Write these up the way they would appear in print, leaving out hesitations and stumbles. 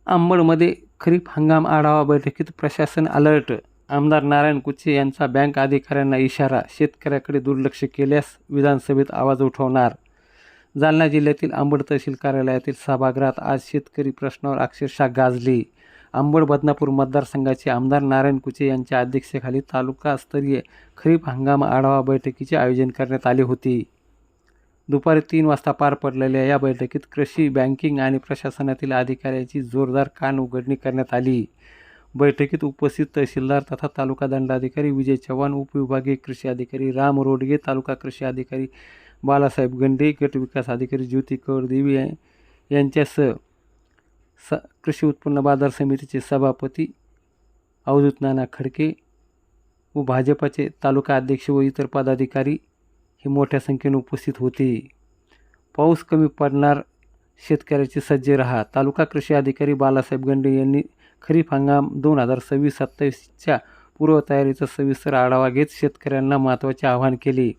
अंबडमध्ये खरीप हंगाम आढावा बैठकीत प्रशासन अलर्ट. आमदार नारायण कुचे यांचा बँक अधिकाऱ्यांना इशारा. शेतकऱ्याकडे दुर्लक्ष केल्यास विधानसभेत आवाज उठवणार. जालना जिल्ह्यातील अंबड तहसील कार्यालयातील सभागृहात आज शेतकरी प्रश्नावर अक्षरशः गाजली. अंबड बदनापूर मतदारसंघाचे आमदार नारायण कुचे यांच्या अध्यक्षतेखाली तालुकास्तरीय खरीप हंगाम आढावा बैठकीचे आयोजन करण्यात आले होते. दुपारी 3 वाजता पार पडलेल्या या बैठकीत कृषी, बँकिंग आणि प्रशासनातील अधिकाऱ्यांची जोरदार कानउघडणी करण्यात आली. बैठकीत उपस्थित तहसीलदार तथा तालुका दंडाधिकारी विजय चव्हाण, उपविभागीय कृषी अधिकारी राम रोडगे, तालुका कृषी अधिकारी बालासाहेब गंडे, गट विकास अधिकारी ज्योती कौरदेवी यांच्यासह कृषी उत्पन्न बाजार समितीचे सभापती अवधूत नाना खडके व भाजपाचे तालुका अध्यक्ष व इतर पदाधिकारी हे मोठ्या संख्येने उपस्थित होते. पाऊस कमी पडणार, शेतकऱ्याचे सज्ज रहा. तालुका कृषी अधिकारी बालासाहेब गंडे यांनी खरीप हंगाम 2026-27च्या पूर्वतयारीचा सविस्तर आढावा घेत शेतकऱ्यांना महत्त्वाचे आवाहन केले.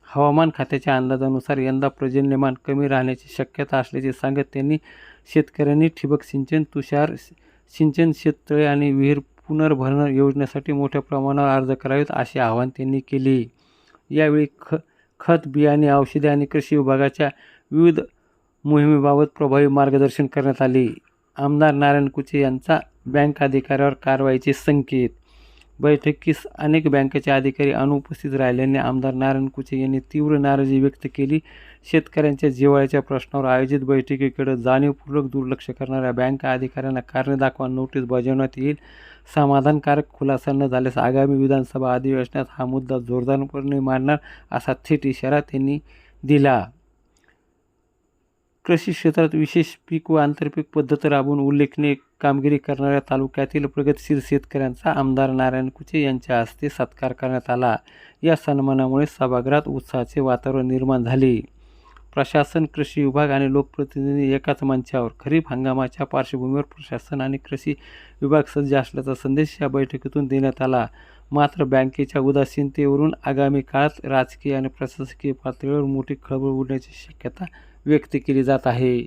हवामान खात्याच्या अंदाजानुसार यंदा पर्जन्यमान कमी राहण्याची शक्यता असल्याचे सांगत त्यांनी शेतकऱ्यांनी ठिबक सिंचन, तुषार सिंचन, शेततळे आणि विहीर पुनर्भरण योजनेसाठी मोठ्या प्रमाणावर अर्ज करावेत असे आवाहन त्यांनी केले. यावेळी खत, बियाणे, औषधे आणि कृषी विभागाच्या विविध मोहिमेबाबत प्रभावी मार्गदर्शन करण्यात आले. आमदार नारायण कुचे यांचा बँक अधिकाऱ्यावर कारवाईचे संकेत. बैठकीस अनेक बँकेचे अधिकारी अनुपस्थित राहिल्याने आमदार नारायण कुचे यांनी तीव्र नाराजी व्यक्त केली. शेतकऱ्यांच्या जिव्हाळ्याच्या प्रश्नावर आयोजित बैठकीकडे जाणीवपूर्वक दुर्लक्ष करणाऱ्या बँक अधिकाऱ्यांना कारणे दाखवा नोटीस बजावण्यात येईल. समाधानकारक खुलासा न झाल्यास आगामी विधानसभा अधिवेशनात हा मुद्दा जोरदारपणे मांडणार असा थेट इशारा त्यांनी दिला. कृषी क्षेत्रात विशेष पीक व आंतरपीक पद्धत राबवून उल्लेखनीय कामगिरी करणाऱ्या तालुक्यातील प्रगतशील शेतकऱ्यांचा आमदार नारायण कुचे यांच्या हस्ते सत्कार करण्यात आला. या सन्मानामुळे सभागृहात उत्साहाचे वातावरण निर्माण झाले. प्रशासन, कृषी विभाग आणि लोकप्रतिनिधी एकाच मंचावर. खरीप हंगामाच्या पार्श्वभूमीवर प्रशासन आणि कृषी विभाग सज्ज असल्याचा संदेश या बैठकीतून देण्यात आला. मात्र बँकेच्या उदासीनतेवरून आगामी काळात राजकीय आणि प्रशासकीय पातळीवर मोठी खळबळ उडण्याची शक्यता व्यक्त केली जात आहे.